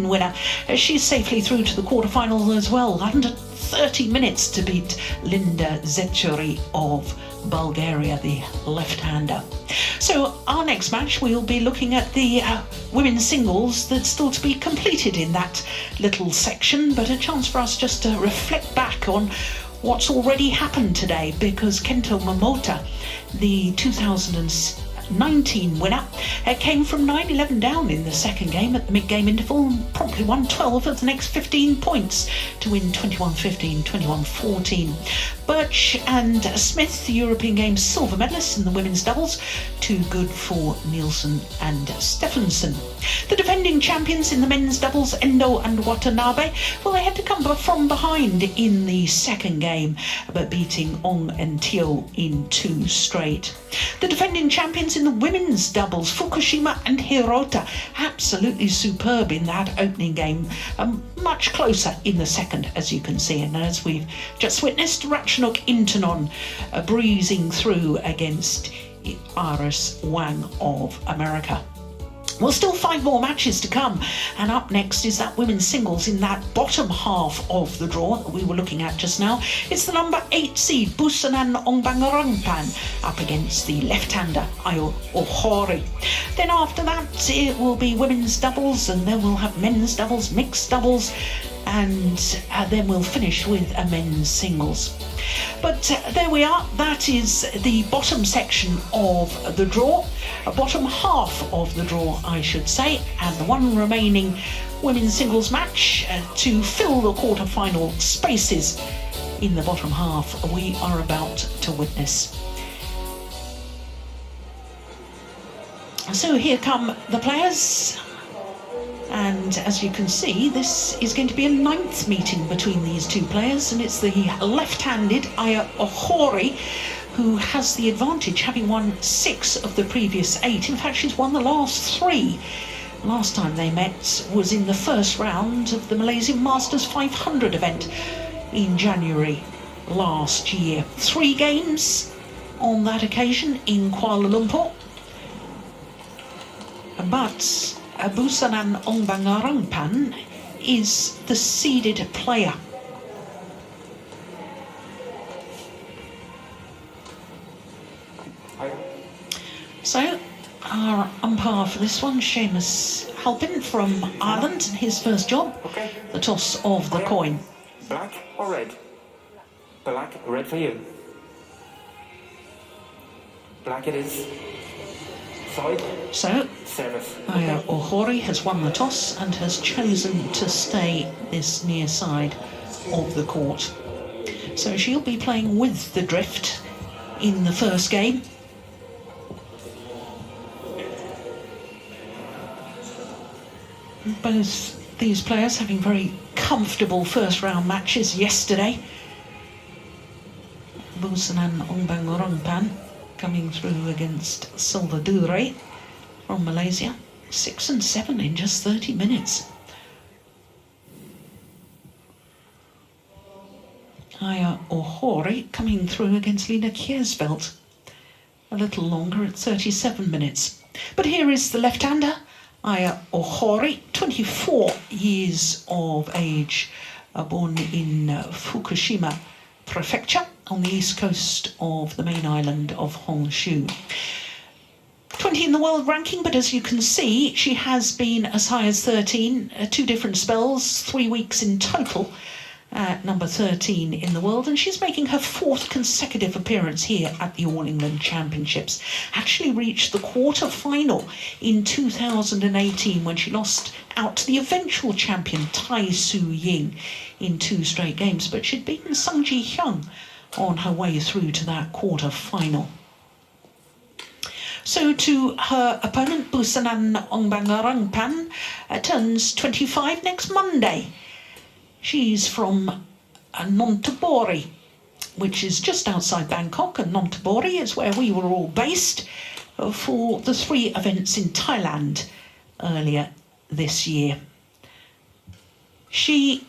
winner. She's safely through to the quarterfinals as well, under 30 minutes to beat Linda Zeceri of Bulgaria, the left-hander. So our next match, we'll be looking at the women's singles that's still to be completed in that little section, but a chance for us just to reflect back on what's already happened today, because Kento Momota, the 2019 winner, came from 9-11 down in the second game at the mid-game interval and promptly won 12 of the next 15 points to win 21-15, 21-14. Birch and Smith, the European Games silver medalists in the women's doubles, too good for Nielsen and Stephenson. The defending champions in the men's doubles, Endo and Watanabe, well, they had to come from behind in the second game, but beating Ong and Teo in 2 straight. The defending champions in the women's doubles, Fukushima and Hirota, absolutely superb in that opening game, much closer in the second, as you can see. And as we've just witnessed, Ratchanok Intanon breezing through against Iris Wang of America. Well, still 5 more matches to come, and up next is that women's singles in that bottom half of the draw that we were looking at just now. It's the number 8 seed, Busanan Ongbamrungphan, up against the left-hander, Ohori. Then after that, it will be women's doubles, and then we'll have men's doubles, mixed doubles, and then we'll finish with a men's singles. But there we are. That is the bottom section of the draw, bottom half of the draw, I should say, and the one remaining women's singles match to fill the quarter-final spaces in the bottom half we are about to witness. So here come the players. And as you can see, this is going to be a 9th meeting between these two players, and it's the left-handed Aya Ohori who has the advantage, having won 6 of the previous 8. In fact, she's won the last 3. Last time they met was in the first round of the Malaysian Masters 500 event in January last year. 3 games on that occasion in Kuala Lumpur. But Busanan Ongbamrungphan is the seeded player. So, our umpire for this one, Seamus Halpin from Ireland, his first job, the toss of the coin. Black or red? Black, red for you. Black it is. So, Aya Ohori has won the toss and has chosen to stay this near side of the court. So she'll be playing with the drift in the first game. Both these players having very comfortable first round matches yesterday. Busanan Ongbamrungphan coming through against Salvadore from Malaysia. 6 and 7 in just 30 minutes. Aya Ohori coming through against Lina Kiersveld. A little longer at 37 minutes. But here is the left-hander, Aya Ohori, 24 years of age, born in Fukushima Prefecture on the east coast of the main island of Honshu. 20 in the world ranking, but as you can see, she has been as high as 13, 2 different spells, 3 weeks in total, at number 13 in the world, and she's making her 4th consecutive appearance here at the All England Championships. Actually reached the quarter-final in 2018 when she lost out to the eventual champion Tai Su Ying in 2 straight games, but she'd beaten Sung Ji Hyung on her way through to that quarter-final. So to her opponent, Busanan Ongbamrungphan, turns 25 next Monday. She's from Nonthaburi, which is just outside Bangkok, and Nonthaburi is where we were all based for the 3 events in Thailand earlier this year. She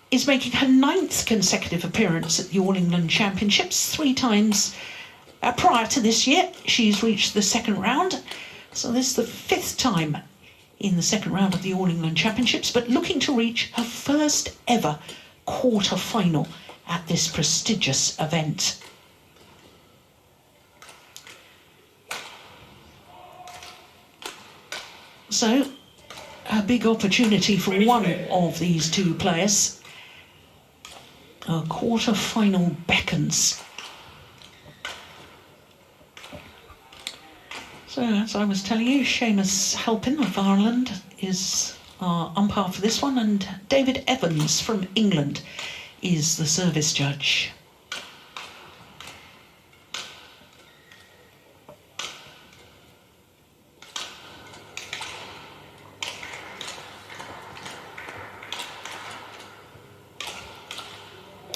is making her 9th consecutive appearance at the All England Championships. 3 times prior to this year she's reached the second round, so this is the 5th time in the second round of the All England Championships, but looking to reach her first ever quarter-final at this prestigious event. So, a big opportunity for one of these two players. A quarter-final beckons. So, as I was telling you, Seamus Halpin of Ireland is our umpire for this one, and David Evans from England is the service judge.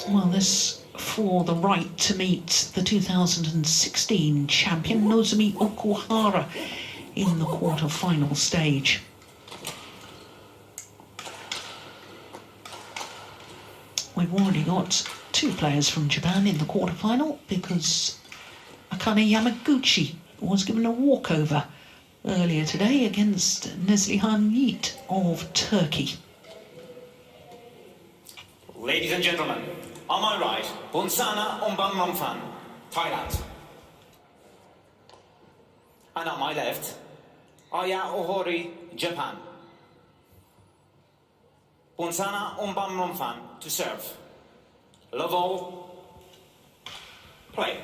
Well, this for the right to meet the 2016 champion Nozomi Okuhara in the quarter-final stage. We've already got two players from Japan in the quarter-final because Akane Yamaguchi was given a walkover earlier today against Neslihan Yiğit of Turkey. Ladies and gentlemen, on my right, Busanan Ongbamrungphan, Thailand. And on my left, Ohori, Japan. Busanan Ongbamrungphan to serve. Love all. Play.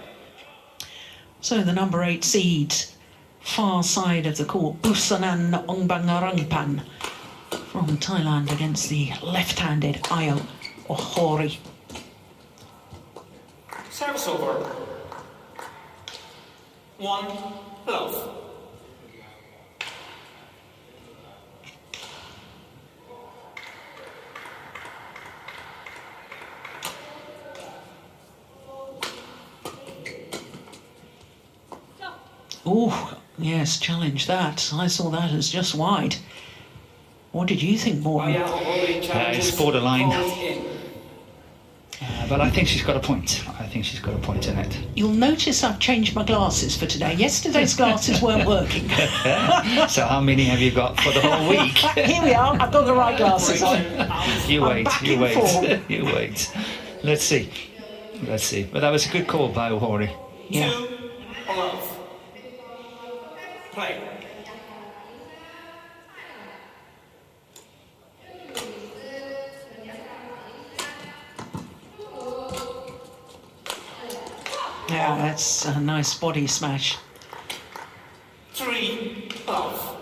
So the number 8 seed, far side of the court, Busanan Ongbamrungphan from Thailand against the left-handed Ayo Ohori. Service over. 1 love. Oh, yes, challenge that. I saw that as just wide. What did you think, Morton? It's borderline. But I think she's got a point. I think she's got a point in it. You'll notice I've changed my glasses for today. Yesterday's glasses weren't working. So how many have you got for the whole week? Here we are. I've got the right glasses on. You I'm wait, back you in wait, form. you wait. Let's see. Let's see. But that was a good call by Ohori. Yeah. 2 love. Play. Yeah, that's a nice body smash. 3 love.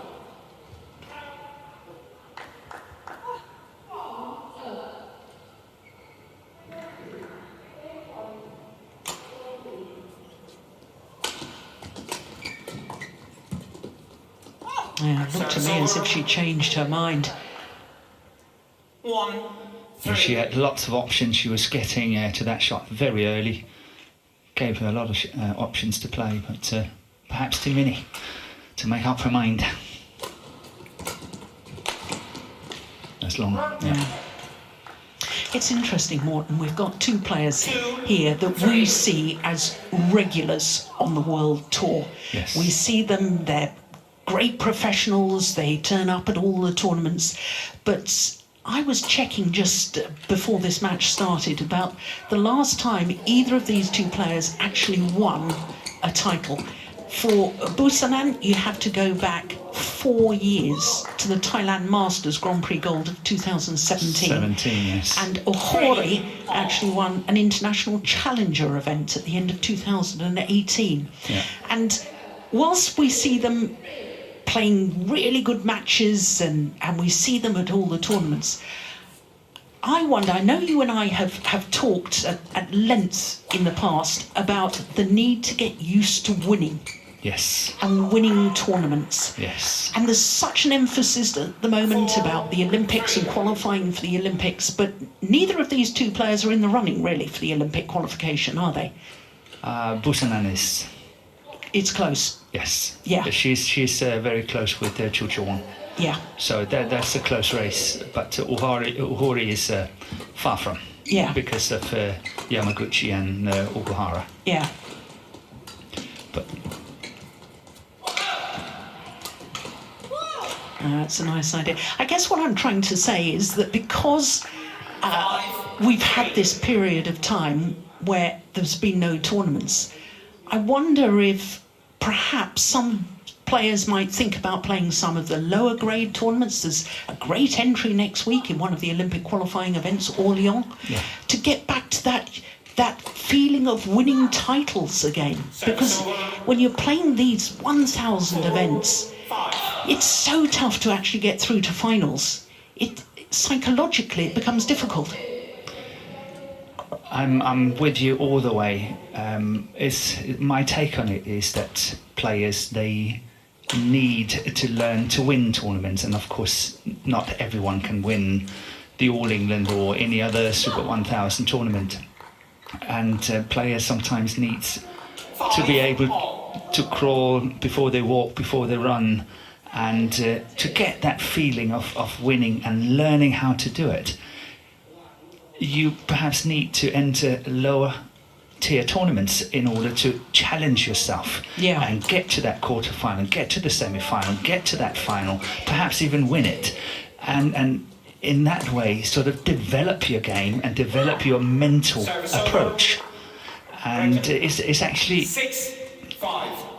Yeah, it looked to me as if she changed her mind. 1 3. She had lots of options. She was getting to that shot very early. Gave her a lot of options to play, but perhaps too many to make up her mind. That's long. Yeah. It's interesting, Morton. We've got two players here that we see as regulars on the World Tour. Yes. We see them, they're great professionals, they turn up at all the tournaments, but I was checking just before this match started about the last time either of these two players actually won a title. For Busanan, you have to go back 4 years to the Thailand Masters Grand Prix Gold of 2017. 17, yes. And Ohori actually won an international challenger event at the end of 2018. Yeah. And whilst we see them playing really good matches and we see them at all the tournaments, I wonder, I know you and I have talked at length in the past about the need to get used to winning. Yes. And winning tournaments. Yes. And there's such an emphasis at the moment about the Olympics and qualifying for the Olympics, but neither of these two players are in the running really for the Olympic qualification, are they? Busanan is. It's close. Yes. Yeah. She's very close with Chu Chuan. Yeah. So that's a close race, but Ohori is far from. Yeah. Because of Yamaguchi and Okuhara. Yeah. But That's a nice idea. I guess what I'm trying to say is that because we've had this period of time where there's been no tournaments, I wonder if perhaps some players might think about playing some of the lower grade tournaments. There's a great entry next week in one of the Olympic qualifying events, Orléans, to get back to that feeling of winning titles again. Because when you're playing these 1,000 events, it's so tough to actually get through to finals. Psychologically, it becomes difficult. I'm with you all the way. My take on it is that players, they need to learn to win tournaments, and of course not everyone can win the All England or any other Super 1000 tournament, and players sometimes need to be able to crawl before they walk, before they run, and to get that feeling of winning and learning how to do it. You perhaps need to enter lower tier tournaments in order to challenge yourself and get to that quarterfinal, get to the semi-final, get to that final, perhaps even win it, and in that way sort of develop your game and develop your mental approach. And it's actually 6-5.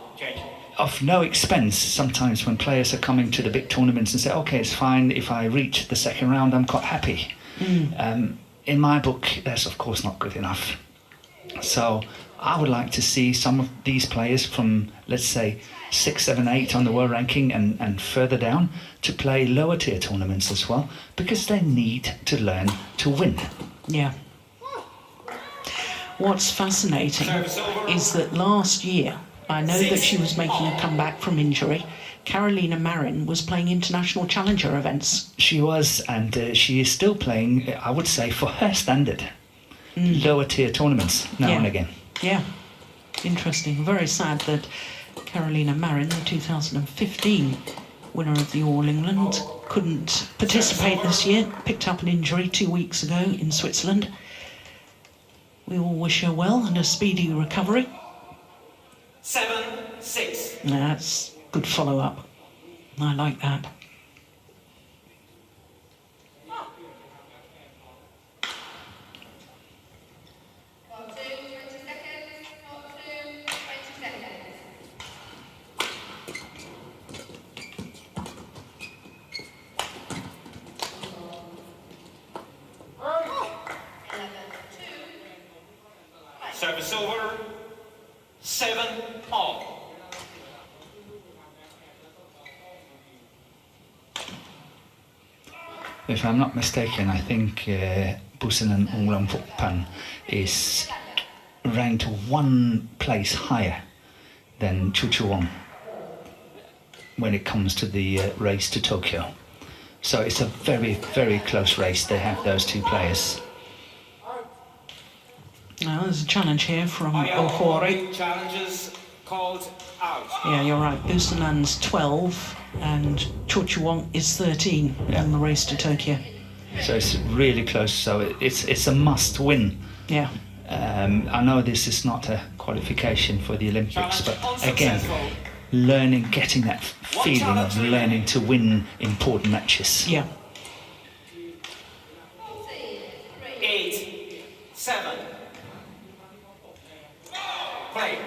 of no expense sometimes when players are coming to the big tournaments and say, okay, it's fine, if I reach the second round I'm quite happy. In my book, that's of course not good enough. So I would like to see some of these players from, let's say, 6, 7, 8 on the world ranking and further down to play lower tier tournaments as well, because they need to learn to win. Yeah. What's fascinating is that last year, I know that she was making a comeback from injury, Carolina Marin was playing international challenger events. She was, and she is still playing, I would say, for her standard, lower tier tournaments now and again. Yeah, interesting. Very sad that Carolina Marin, the 2015 winner of the All England, couldn't participate this year. Picked up an injury 2 weeks ago in Switzerland. We all wish her well and a speedy recovery. 7-6. That's good follow-up. I like that. Service over. 7-all. If I'm not mistaken, I think Busanan Ongbamrungphan is ranked 1 place higher than Chuchuwong when it comes to the race to Tokyo. So it's a very, very close race. They have those 2 players. Now there's a challenge here from Ohori. Challenges called out. Yeah, you're right. Busanan's 12 and Chuchuwong is 13 in the race to Tokyo. So it's really close. So it's a must win. Yeah. I know this is not a qualification for the Olympics, but again, learning, getting that feeling of learning to win important matches. Yeah. 8-7. Play.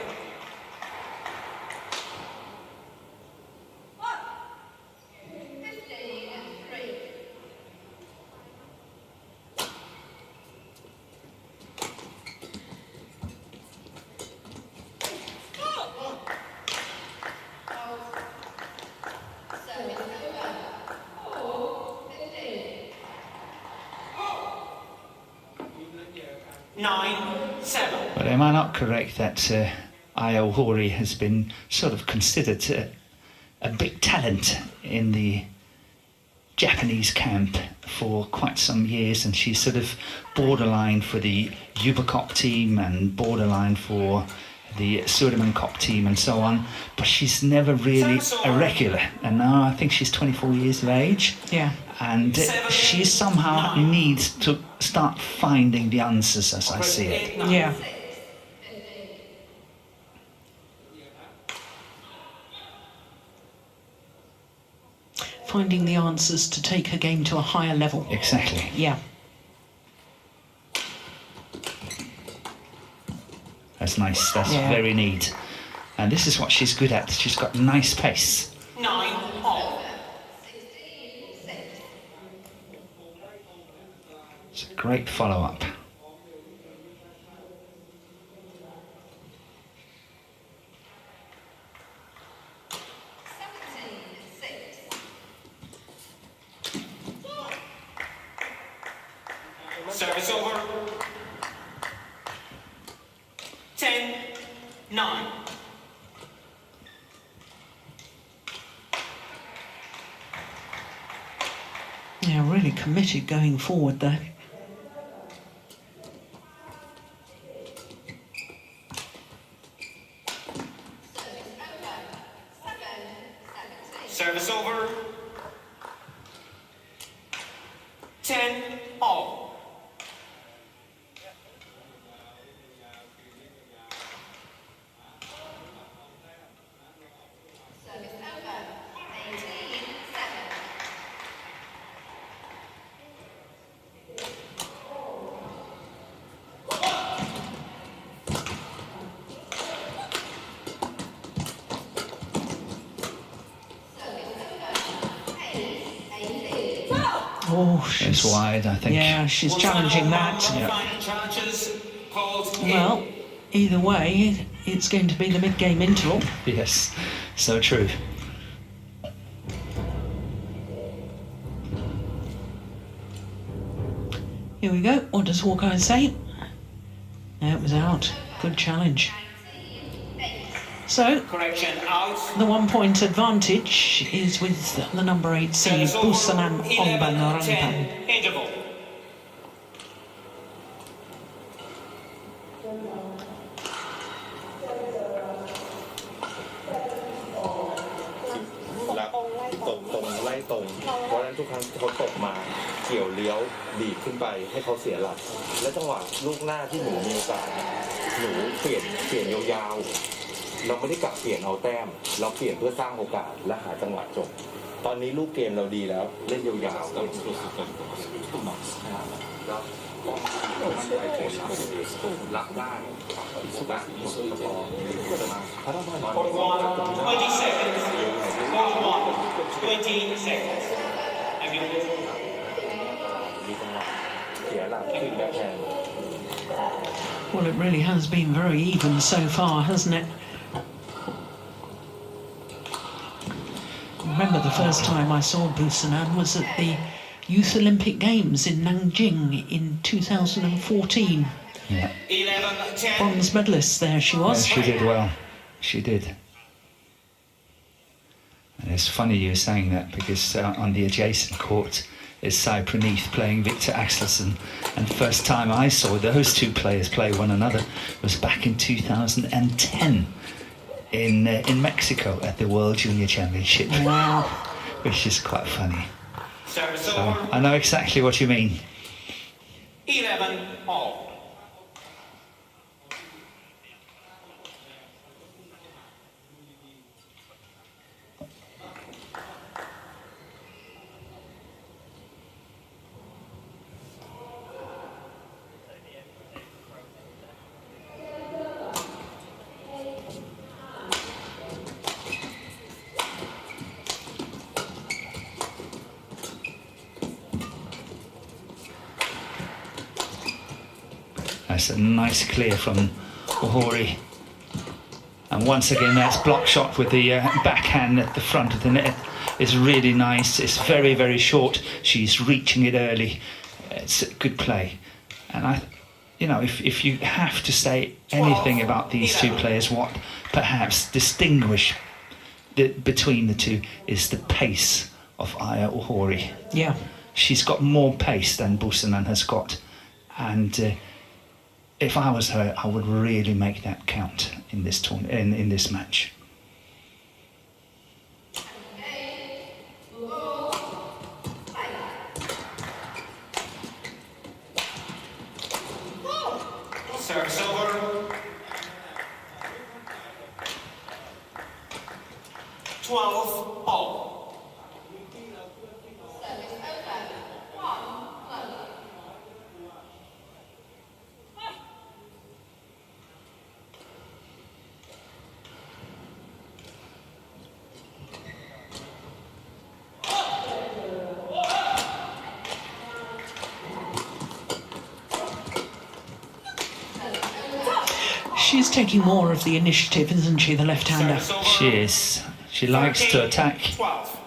But am I not correct that Ohori has been sort of considered a big talent in the Japanese camp for quite some years, and she's sort of borderline for the Uber Cup team and borderline for the Sudirman Cup team and so on, but she's never really a regular, and now I think she's 24 years of age. Yeah. And she somehow needs to start finding the answers, as I see it. Yeah. finding the answers to take her game to a higher level. Exactly. Yeah. That's nice. That's Yeah. very neat. And this is what she's good at. She's got nice pace. 9-all. It's a great follow-up. Service over. 10-9. Yeah, really committed going forward there. Service over. 10-all. Oh, It's she's wide, I think. Yeah, she's challenging that. Challenges called Well, either way, it's going to be the mid-game interval. Yes, so true. Here we go. What does Hawkeye say? No, it was out. Good challenge. So, correction out. the 1 point advantage is with the number 8 seed, Service over. Busanan 11-10 Ongbamrungphan. interval.รับตรงไล่ตรงเพราะฉะนั้นทุกครั้งที่เขาตกมาเกี่ยวเลี้ยวดีดขึ้นไปให้เขาเสียหลักและจังหวะลูกหน้าที่หนูมีโอกาสหนูเปลี่ยนยาวๆเราไม่ได้กลับเปลี่ยนเอาแต้มเราเปลี่ยนเพื่อสร้างโอกาสและหาจังหวะจบตอนนี้ลูกเกมเราดีแล้วเล่นยาวๆรับได้สุดาสุดพอพัฒนา 20 seconds. 20 seconds. And you มีจังหวะเสียหลักขึ้นแบบแทน Well, it really has been very even so far, hasn't it? Remember the first time I saw Busanan was at the Youth Olympic Games in Nanjing in 2014. Yeah. 11-10. Bronze medalist there she was. She did well. She did. And it's funny you saying that because on the adjacent court is Sai Praneeth playing Victor Axelsen. And the first time I saw those two players play one another was back in 2010 in Mexico at the World Junior Championship. Wow. Which is quite funny. Service So over. I know exactly what you mean. 11-all. That's a nice clear from Ohori. And once again, that's block shot with the backhand at the front of the net. It's really nice. It's very, very short. She's reaching it early. It's a good play. And if you have to say anything about these two players, what perhaps distinguish between the two is the pace of Aya Ohori. Yeah. She's got more pace than Busanan has got. And if I was her, I would really make that count in this in this match. Service over. 12-all. She's taking more of the initiative, isn't she, the left-hander? Service over. She is. She likes to 13, attack. 12.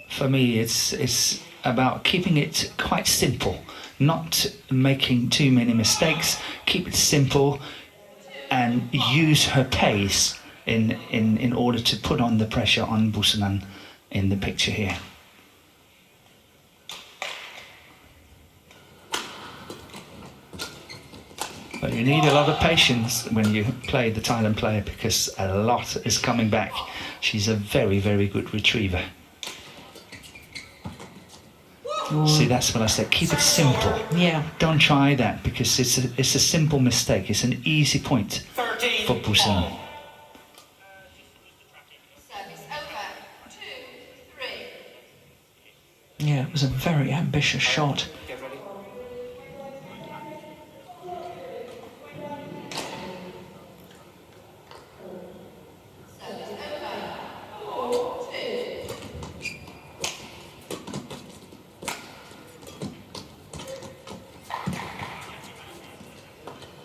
For me, it's about keeping it quite simple, not making too many mistakes. Keep it simple and use her pace in order to put on the pressure on Busanan in the picture here. But you need a lot of patience when you play the Thailand player because a lot is coming back. She's a very, very good retriever. See, that's what I said. Keep it simple. Yeah. Don't try that because it's a simple mistake. It's an easy point 13 for Busanan. all. Service over. 2-3. Yeah, it was a very ambitious shot. Get ready.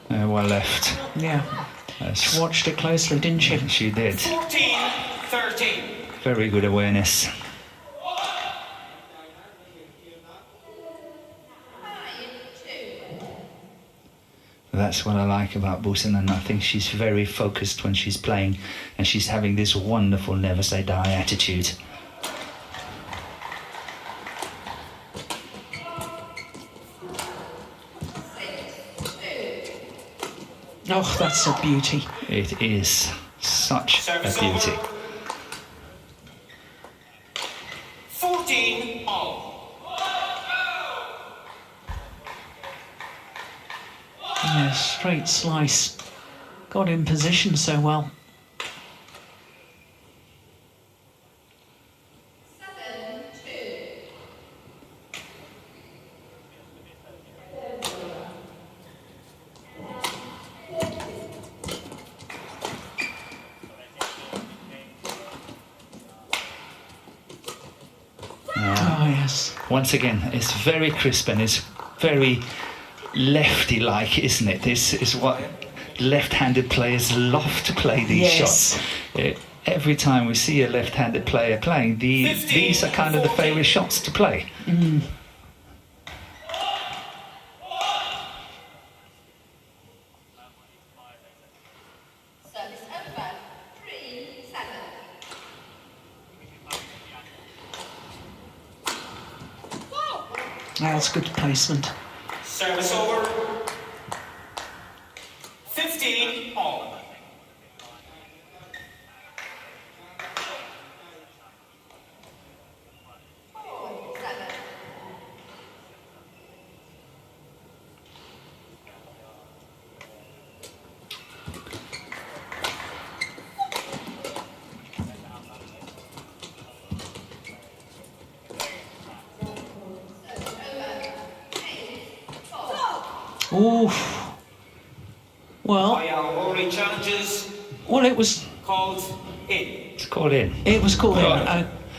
Well left. Yeah. She watched it closely, didn't she? She did. 14-13. Very good awareness. That's what I like about Busanan. I think she's very focused when she's playing and she's having this wonderful never say die attitude. Oh, that's a beauty. It is such a Service beauty. over. 14 all. Yeah, straight slice. Got in position so well. Oh, yes. Once again, it's very crisp and it's very lefty-like, isn't it? This is what left-handed players love to play these Yes. shots. Every time we see a left-handed player playing, these are kind of the favourite shots to play. Service over. 3-7. That's good placement. Service over. 15 all. Oof. Well, Ohori challenges well, it was called in. It's called in. called in.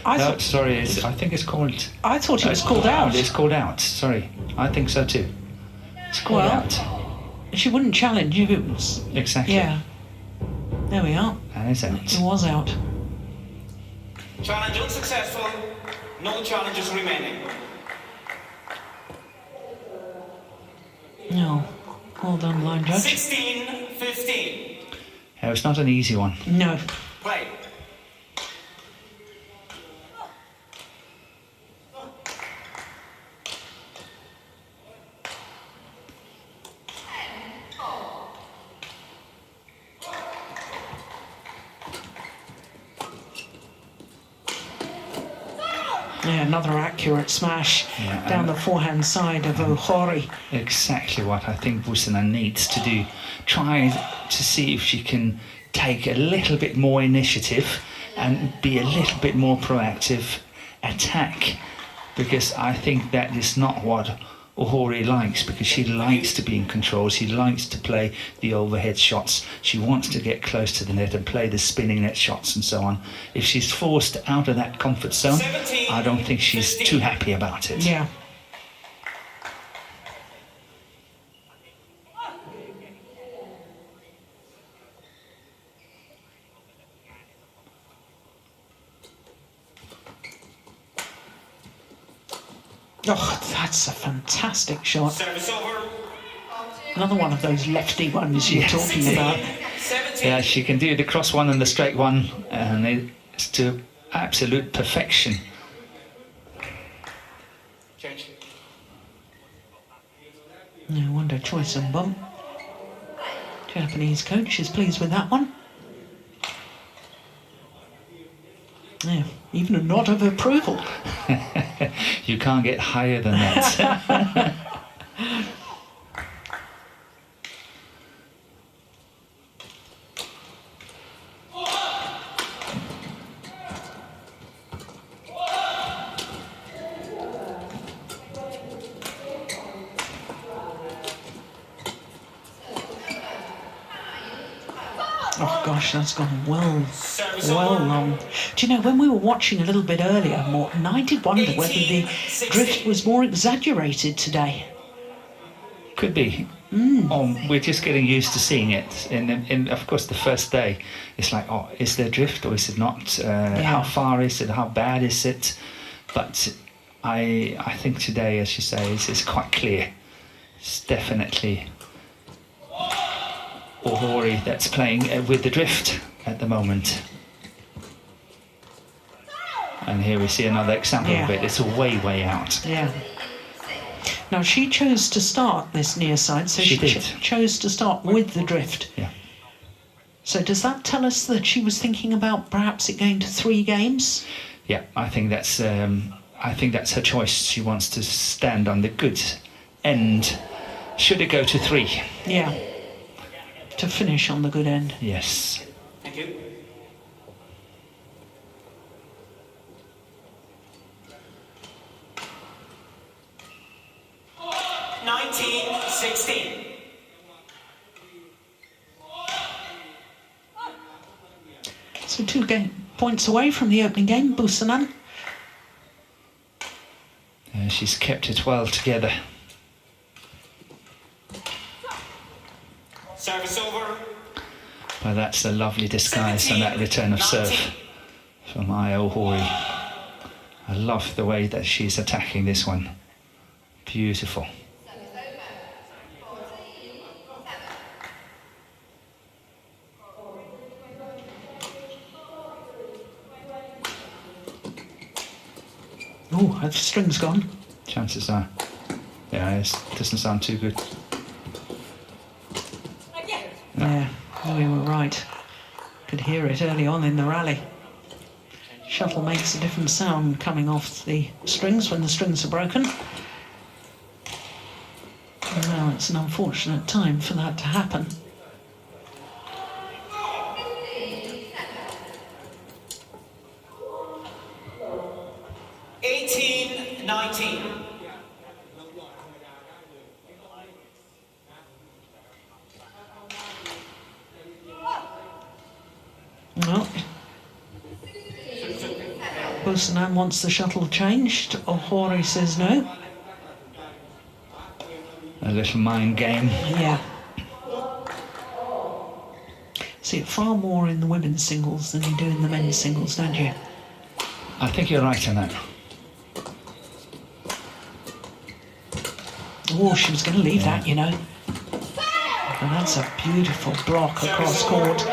I No, thought sorry, I think it's called... it was called out. It's called out, sorry. I think so too. It's called Well, out. She wouldn't challenge if it was. Exactly. Yeah. There we are. And it's It out. was out. Challenge unsuccessful. No challenges remaining. No. Well done, line judge. 16-15. It's not an easy one. No. Play. Yeah, another accurate smash Yeah, down and- the forehand side of Ohori. Exactly what I think Busanan needs to do. Try to see if she can take a little bit more initiative and be a little bit more proactive, attack, because I think that is not what Ohori likes, because she likes to be in control, she likes to play the overhead shots, she wants to get close to the net and play the spinning net shots and so on. If she's forced out of that comfort zone, I don't think she's too happy about it. Yeah. Oh, that's a fantastic shot. Service over. Another one of those lefty ones you're Yes. talking about. 17. Yeah, she can do the cross one and the straight one, and it's to absolute perfection. Change. No wonder choice and bump. Japanese coach is pleased with that one. Yeah, even a nod of approval. You can't get higher than that. Oh gosh, that's gone well long. Do you know, when we were watching a little bit earlier, Morton, I did wonder whether the drift was more exaggerated today. Could be. We're just getting used to seeing it. In of course, the first day, it's like, oh, is there drift or is it not? How far is it? How bad is it? But I think today, as you say, it's quite clear. It's definitely Ohori that's playing with the drift at the moment. And here we see another example of it. It's way out. Yeah. Now, she chose to start this near side, so She she did. chose to start with the drift. Yeah. So does that tell us that she was thinking about perhaps it going to 3 games? Yeah, I think that's her choice. She wants to stand on the good end. Should it go to 3? Yeah. To finish on the good end. Yes. Thank you. Nineteen, 16. So 2 points away from the opening game, Busanan. She's kept it well together. Service over. But that's a lovely disguise on that return of serve from Ohori. I love the way that she's attacking this one. Beautiful. Oh, the string's gone. Chances are, yeah, it doesn't sound too good. Yeah, we were right. Could hear it early on in the rally. Shuttle makes a different sound coming off the strings when the strings are broken. Well, it's an unfortunate time for that to happen. Eighteen, 19. Well, Busanan wants the shuttle changed. Ohori says no. A little mind game. Yeah. See it far more in the women's singles than you do in the men's singles, don't you? I think you're right on that. Oh, she was going to leave that, you know. And that's a beautiful block across court.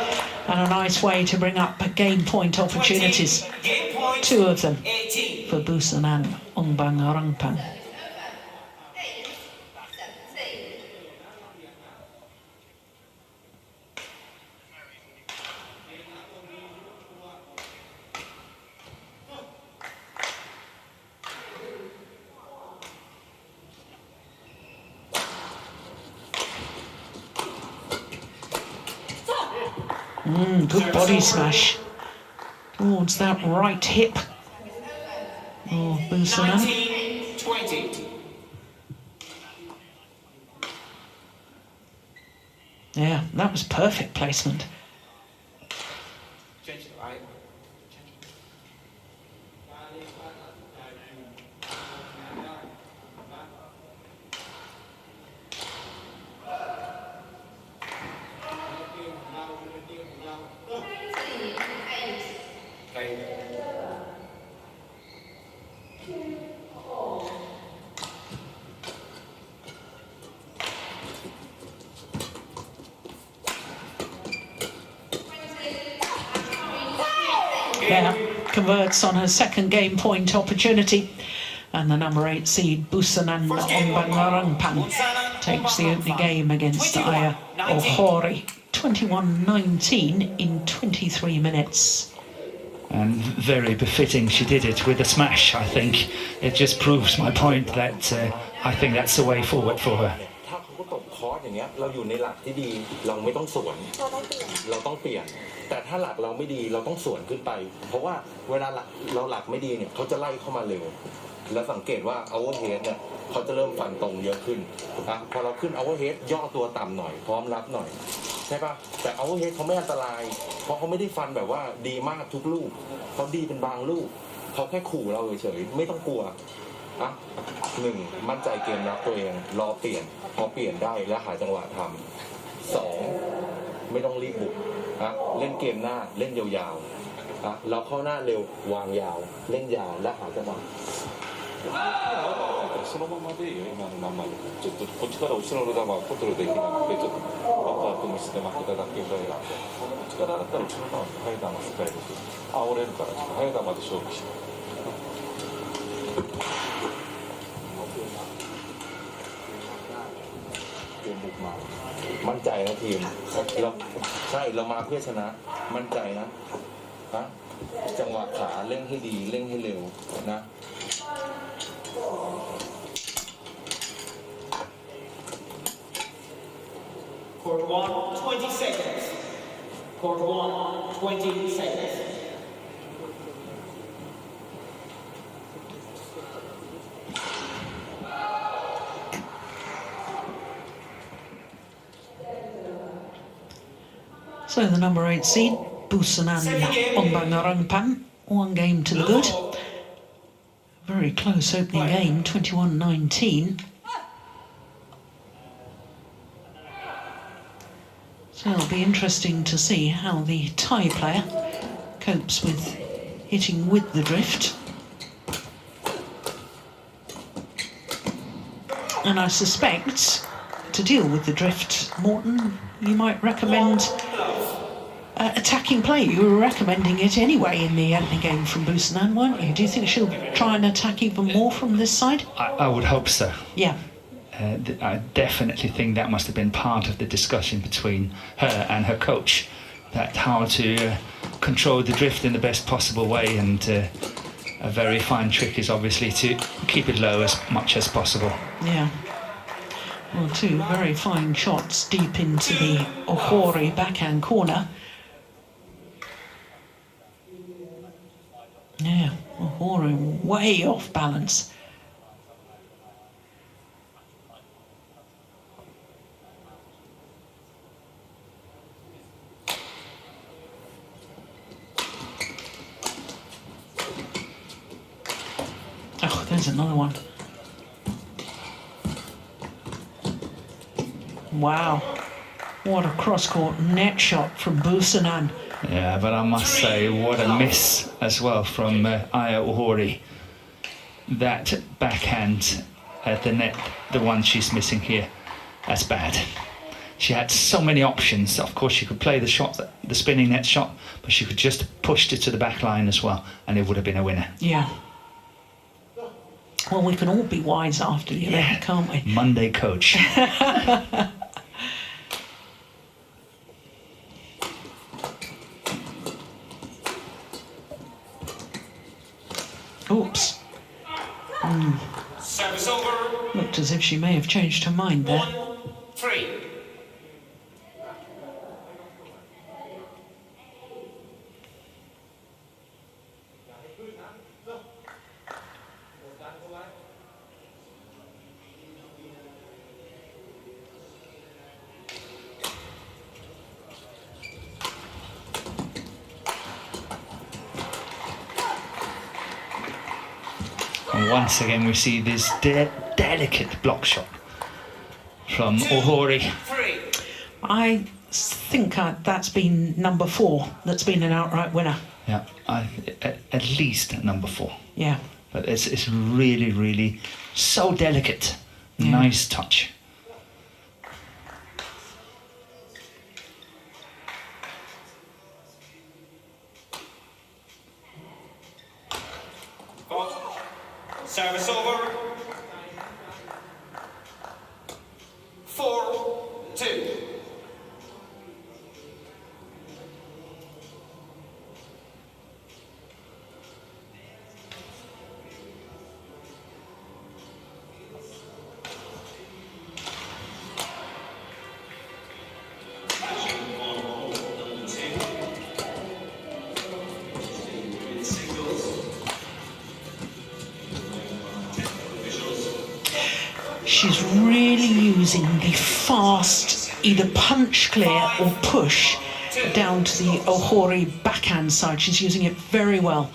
And a nice way to bring up game point opportunities. 20. Game point. 2 of them 18. for Busanan Ongbamrungphan. Good body smash towards that right hip. Oh, Busanan. 19, 20. Yeah, that was perfect placement. Change. Right. Okay. Yeah, converts on her second game point opportunity. And the number 8 seed, Busanan Ongbamrungphan, takes the opening game against Aya Ohori, 21-19 in 23 minutes. And very befitting she did it with a smash, I think. It just proves my point that I think that's the way forward for her. ถ้าเขาตบคอร์สอย่างเงี้ยเราอยู่ในหลักที่ดีเราไม่ต้องสวนเราต้องเปลี่ยนแต่ถ้าหลักเราไม่ดีเราต้องสวนขึ้นไปเพราะว่าเวลาเราหลักไม่ดีเนี่ยเขาจะไล่เข้ามาเร็วแล้วสังเกตว่า overhead เนี่ยเขาจะเริ่มฟันตรงเยอะขึ้นนะพอเราขึ้น overhead ย่อตัวต่ำหน่อยพร้อมรับหน่อยใช่ปะแต่ overhead เขาไม่อันตรายเพราะเขาไม่ได้ฟันแบบว่าดีมากทุกลูกเขาดีเป็นบางลูกเขาแค่ขู่เราเฉยๆไม่ต้องกลัวอ่ะ1มั่นใจเกมรับตัวเองรอเปลี่ยนพอเปลี่ยนได้แล้วหาจังหวะทำ2ไม่ต้องรีบบุกนะเล่นเกมหน้าเล่นยาวๆนะเราเข้าหน้าเร็ววางยาวเล่นยาวและหาจังหวะそのままでいいよ、今のままで。ちょっとこっちから後ろの球はコントロールできなくて、ちょっとバックアップミスで負けただけぐらいなんで、こっちからだったら後ろの球速い球使えるし、煽れるから、ちょっと速い球で勝負して。มั่นใจนะทีมเราใช่เรามาเพื่อชนะมั่นใจนะฮะจังหวะขาเร่งให้ดีเร่งให้เร็วนะ Court 1, 20 seconds. Court 1, 20 seconds. So the number 8 seed, Busanan Ongbamrungphan, 1 game to the good. Very close opening game, 21-19. So it'll be interesting to see how the Thai player copes with hitting with the drift. And I suspect, to deal with the drift, Morton, you might recommend attacking play. You were recommending it anyway in the opening game from Busanan, weren't you? Do you think she'll try and attack even more from this side? I would hope so. Yeah. I definitely think that must have been part of the discussion between her and her coach, that how to control the drift in the best possible way, and a very fine trick is obviously to keep it low as much as possible. Yeah. Well, 2 very fine shots deep into the Ohori backhand corner. Yeah, Ohori way off balance. Oh, there's another one. Wow, what a cross-court net shot from Busanan. Yeah, but I must say, what a miss as well from Aya Ohori. That backhand at the net, the one she's missing here, that's bad. She had so many options. Of course, she could play the shot, the spinning net shot, but she could just pushed it to the back line as well, and it would have been a winner. Yeah. Well, we can all be wise after the event, can't we? Monday coach. Oops. Service over. Looked as if she may have changed her mind there. 1-3. And once again we see this delicate block shot from Ohori. I think that's been number 4 that's been an outright winner. Yeah, at least number 4. Yeah. But it's really, really so delicate. Yeah. Nice touch. She's really using the fast, either punch clear or push down to the Ohori backhand side. She's using it very well.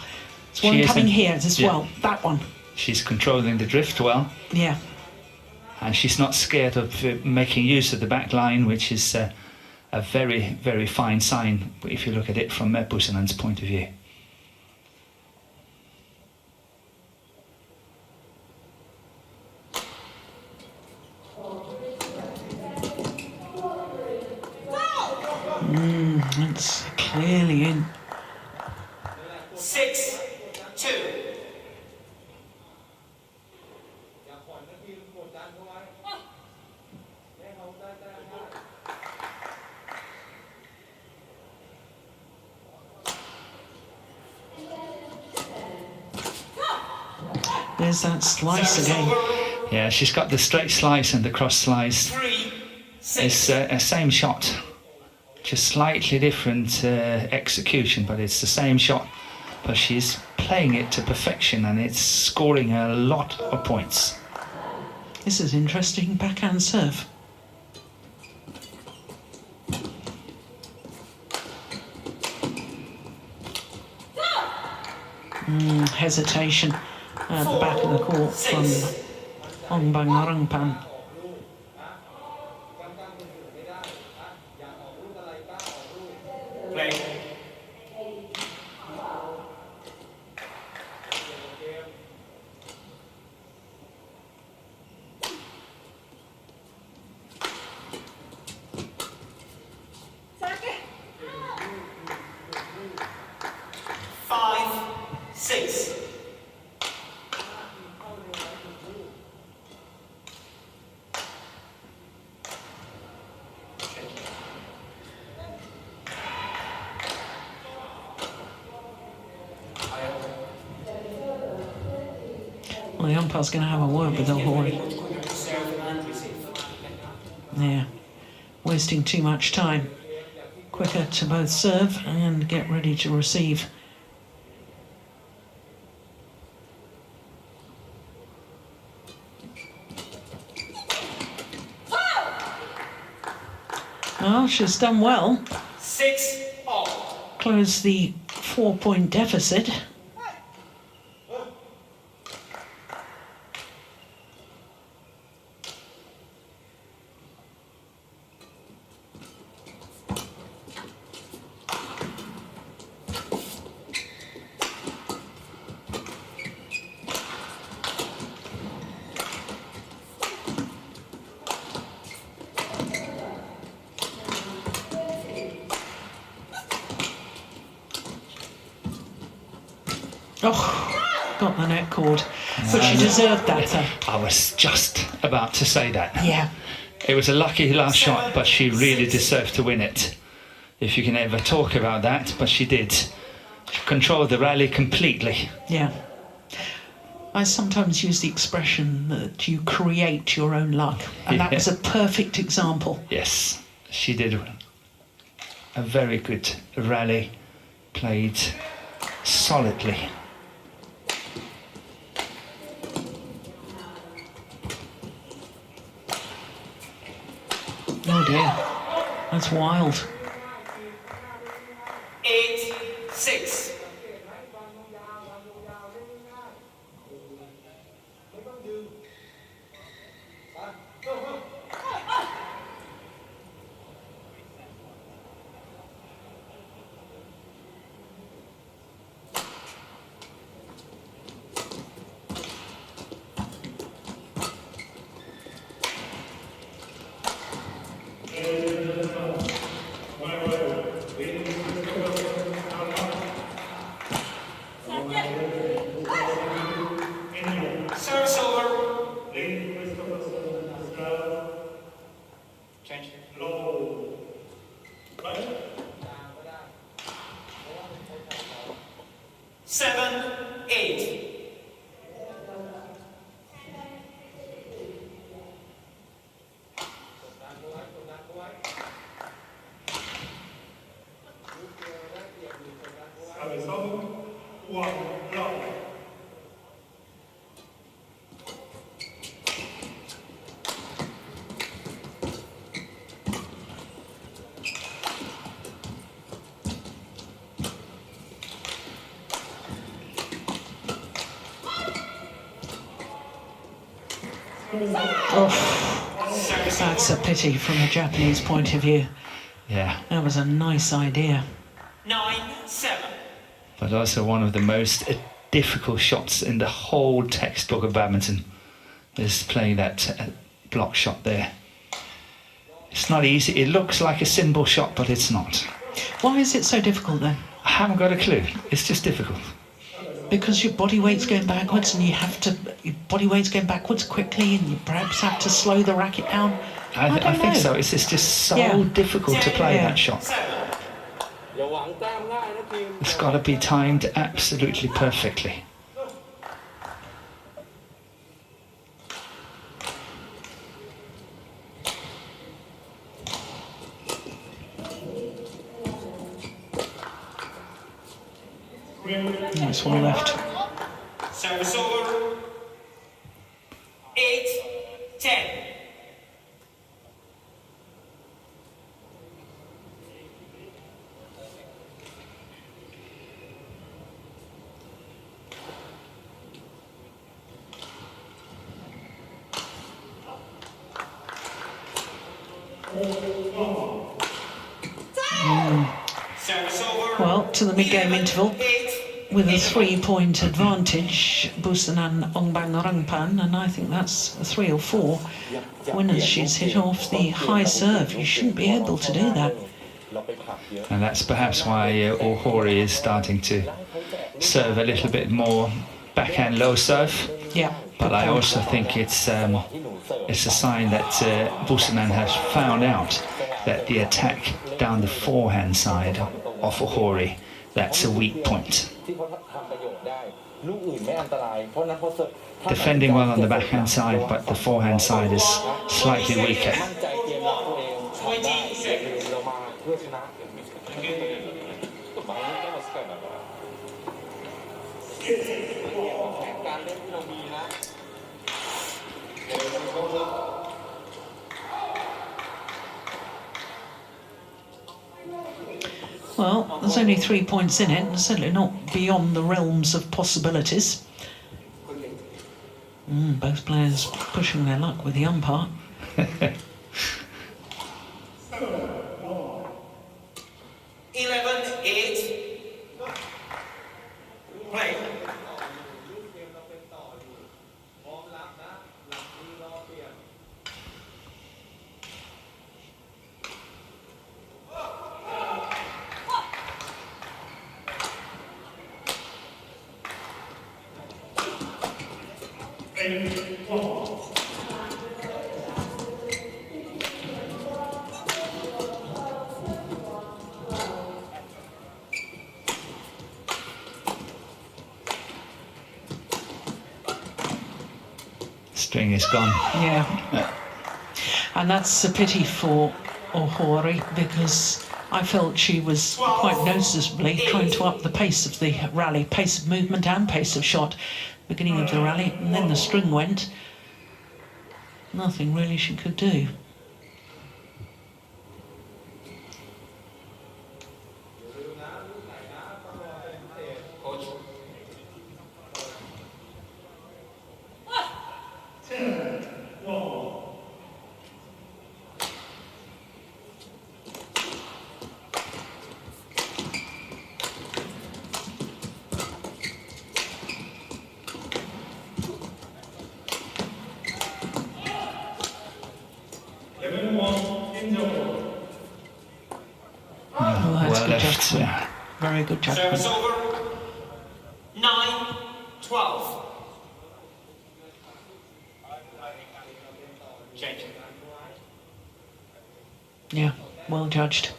There's one coming here as well, that one. She's controlling the drift well. Yeah. And she's not scared of making use of the back line, which is a very, very fine sign if you look at it from Busanan's point of view. It's clearly in. 6-2. There's that slice again. Yeah, she's got the straight slice and the cross slice. 3-6. It's a same shot, just slightly different execution, but it's the same shot. But she's playing it to perfection and it's scoring a lot of points. This is interesting backhand serve. Hesitation at the back of the court from Ongbamrungphan. Play. Second. 5-6. Well, the umpire's going to have a word with Ohori. Yeah, wasting too much time. Quicker to both serve and get ready to receive. Well, she's done well. 6-all. Close the 4-point deficit. Oh, got the net cord. But she deserved that, though. I was just about to say that. Yeah. It was a lucky last shot, but she really deserved to win it. If you can ever talk about that, but she did. She controlled the rally completely. Yeah. I sometimes use the expression that you create your own luck, and that was a perfect example. Yes, she did a very good rally, played solidly. Oh dear, that's wild. 8-6. Oh, that's a pity from a Japanese point of view. Yeah. That was a nice idea. 9-7. But also one of the most difficult shots in the whole textbook of badminton is playing that block shot there. It's not easy. It looks like a simple shot, but it's not. Why is it so difficult then? I haven't got a clue. It's just difficult. Because your body weight's going backwards, and your body weight's going backwards quickly, and you perhaps have to slow the racket down. I think so. It's just so difficult to play that shot. It's got to be timed absolutely perfectly. Nice one left. Service over. 8-10. Service over. Well, to the mid-game interval, with a 3-point advantage, Busanan Ongbamrungphan, and I think that's 3 or 4 winners. She's hit off the high serve. You shouldn't be able to do that. And that's perhaps why Ohori is starting to serve a little bit more backhand low serve. Yeah. But I also think it's a sign that Busanan has found out that the attack down the forehand side of Ohori, that's a weak point. Defending well on the backhand side, but the forehand side is slightly weaker. Well, there's only 3 points in it, and certainly not beyond the realms of possibilities. Both players pushing their luck with the umpire. 11-8. Play. String is gone. Yeah. And that's a pity for Ohori, because I felt she was quite noticeably trying to up the pace of the rally, pace of movement and pace of shot, beginning of the rally, and then the string went. Nothing really she could do. Well left. Yeah. Very good judgment. Service over. 9-12. Change. Yeah, well judged.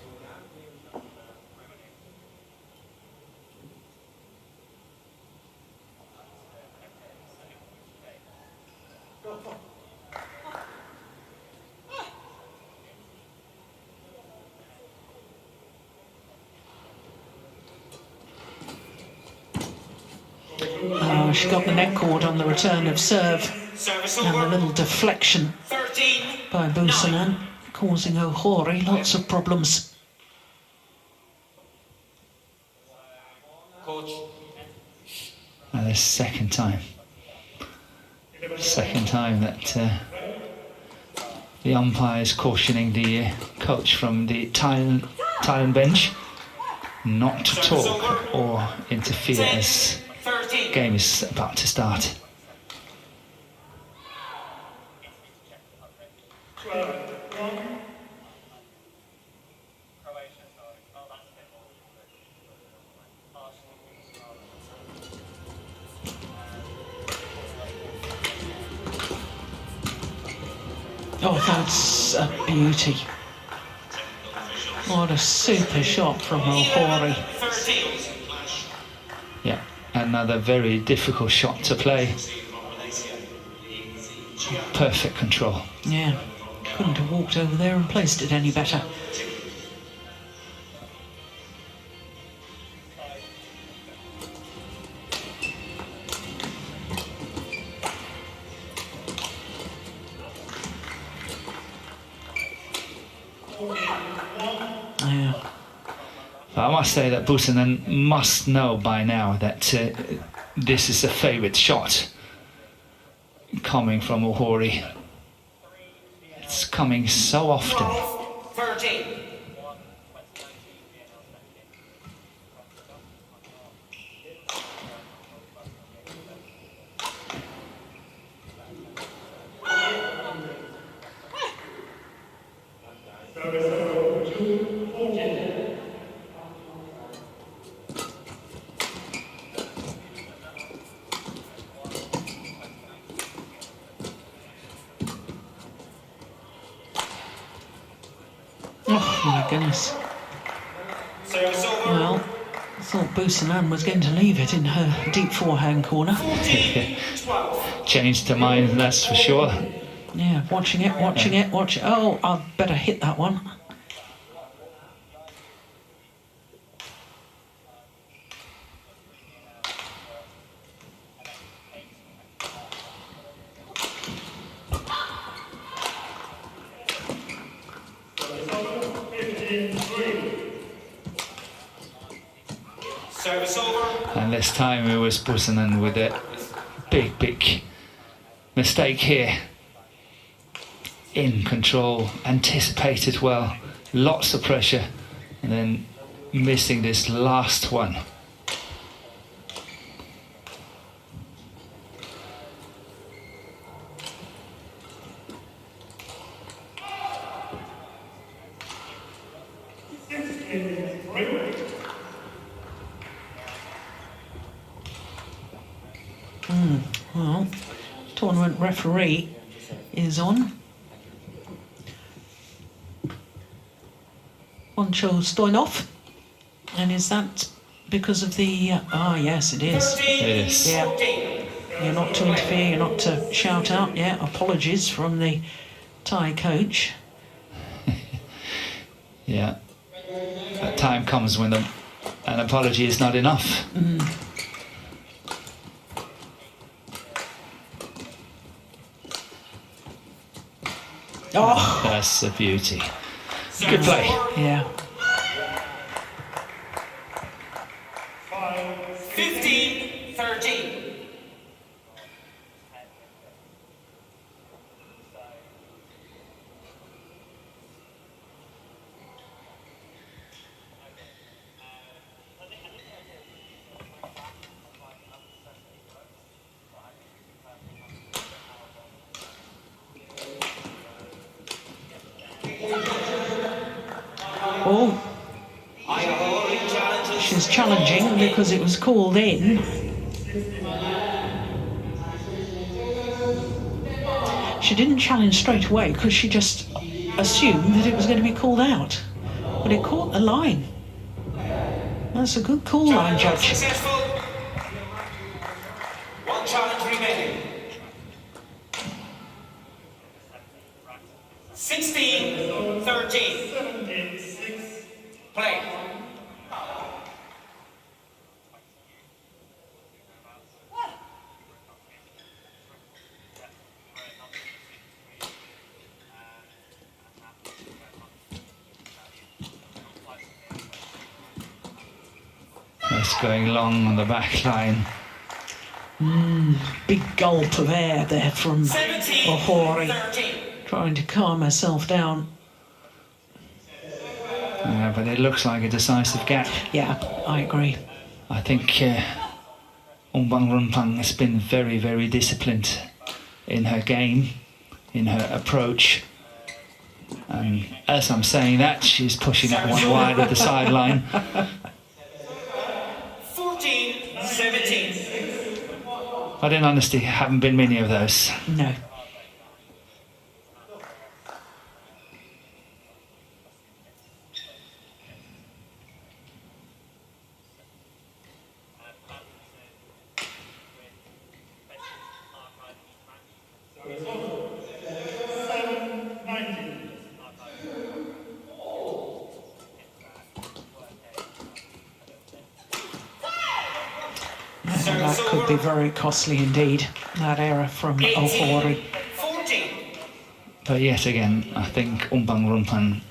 She got the neck cord on the return of serve, Service and a over. little deflection 13. by Busanan, causing Ohori lots of problems. Coach. And the second time. Second time that the umpire is cautioning the coach from the Thailand bench not to talk or interfere as the game is about to start. Oh, that's a beauty. What a super shot from Ohori. Yeah, another very difficult shot to play. Perfect control. Yeah, couldn't have walked over there and placed it any better. Yeah. I must say that Busanan must know by now that this is a favourite shot coming from Ohori. It's coming so often. 13. Oh my goodness. Service over. Well, I thought Busanan was going to leave it in her deep forehand corner. 14-12. Changed her mind, that's for sure. Yeah, watching it. Oh, I'd better hit that one. Service over. And this time it was Busanan with a big mistake here. In control, anticipated well, lots of pressure, and then missing this last one. Well, tournament referee is on. Poncho Stoyanov. And is that because of the... yes, it is. 13. Yes. Yeah. 14. You're not to interfere, you're not to shout out. Yeah, apologies from the Thai coach. Yeah. That time comes when an apology is not enough. Oh, That's a beauty. Good Service play. over. yeah. 15-13. Oh, she's challenging because it was called in. She didn't challenge straight away because she just assumed that it was going to be called out. But it caught the line. That's a good call, line judge. Successful. One challenge remaining. 16-13. Play. That's going long on the back line. Big gulp of air there from 17, Ohori, 13. trying to calm herself down. But it looks like a decisive gap. Yeah, I agree. I think Ongbamrungphan has been very, very disciplined in her game, in her approach. And as I'm saying that, she's pushing that one wide at the sideline. 14, 17. But in honesty, haven't been many of those. No. That could be very costly indeed, that error from Ohori. 14. But yet again, I think Ongbamrungphan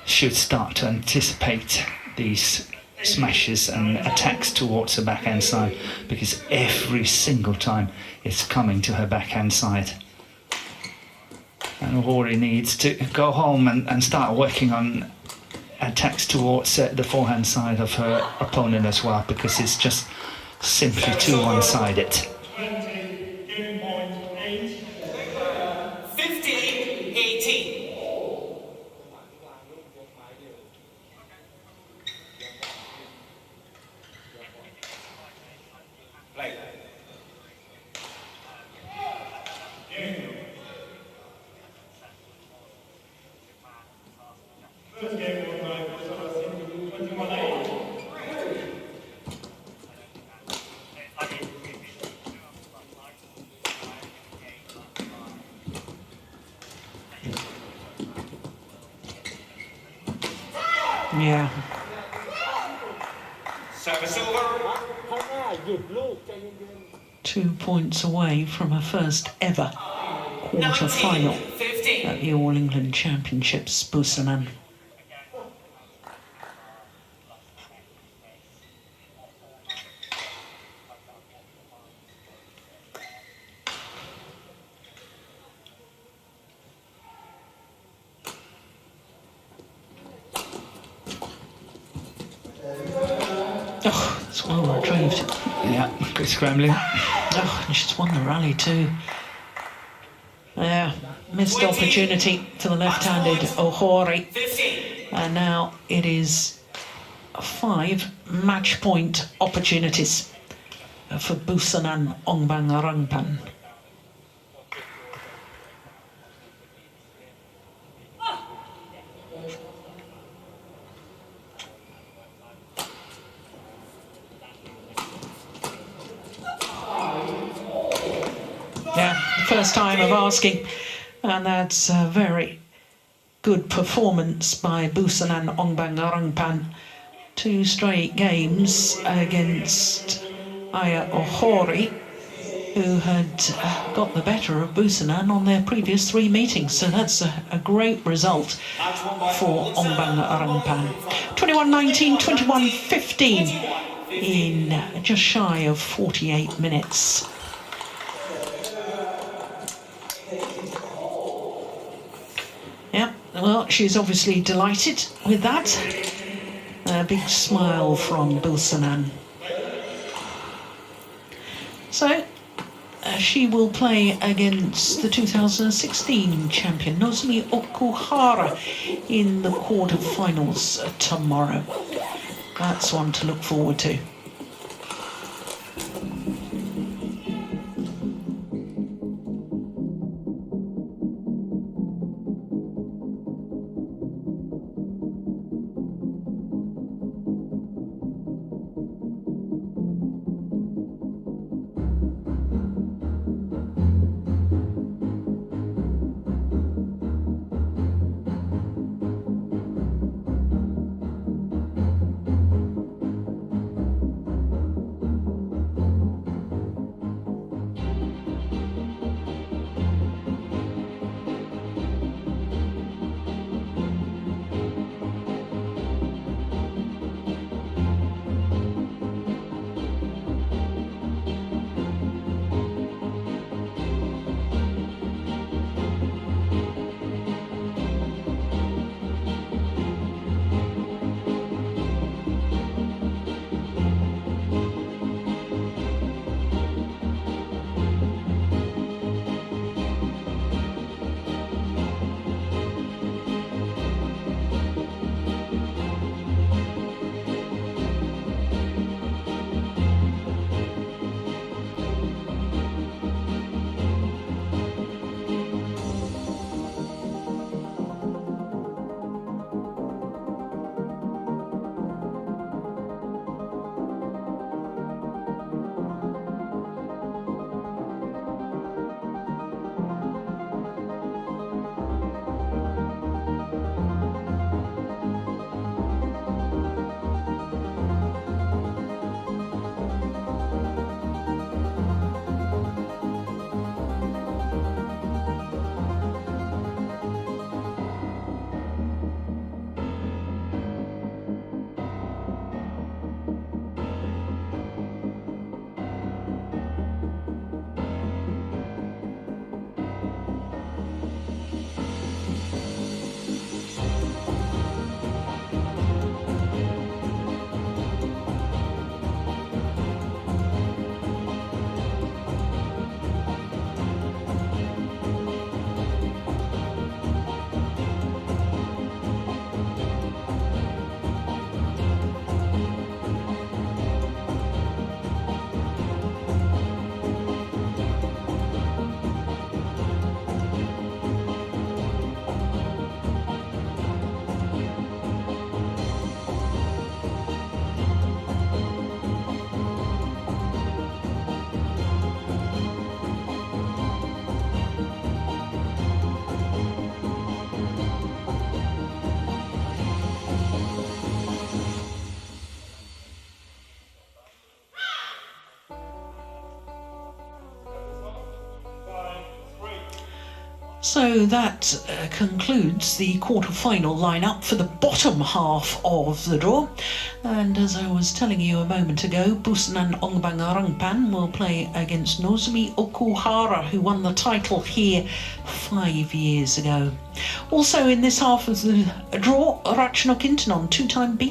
should start to anticipate these smashes and attacks towards her backhand side, because every single time it's coming to her backhand side. And Ohori needs to go home and start working on attacks towards the forehand side of her opponent as well, because it's just simply too one-sided. 15-18. Play. Yeah. Service over. 2 points away from her first ever quarter-final 15. at the All England Championships, Busanan. Oh, it's well retrieved. Yeah, good scrambling. Oh, and she's won the rally too. Yeah, missed opportunity for the left-handed Ohori. 15. And now it is 5 match point opportunities for Busanan Ongbamrungphan. Yeah, first time of asking, and that's a very good performance by Busanan Ongbamrungphan. 2 straight games against Aya Ohori, who had got the better of Busanan on their previous 3 meetings. So that's a great result for Ongbamrungphan. 21-19, 21-15 in just shy of 48 minutes. Yeah, well, she's obviously delighted with that. A big smile from Busanan. So, she will play against the 2016 champion, Nozomi Okuhara, in the quarter-finals tomorrow. That's one to look forward to. So that concludes the quarter-final lineup for the bottom half of the draw. And as I was telling you a moment ago, Busanan Ongbamrungphan will play against Nozomi Okuhara, who won the title here 5 years ago. Also in this half of the draw, Ratchanok Intanon, two-time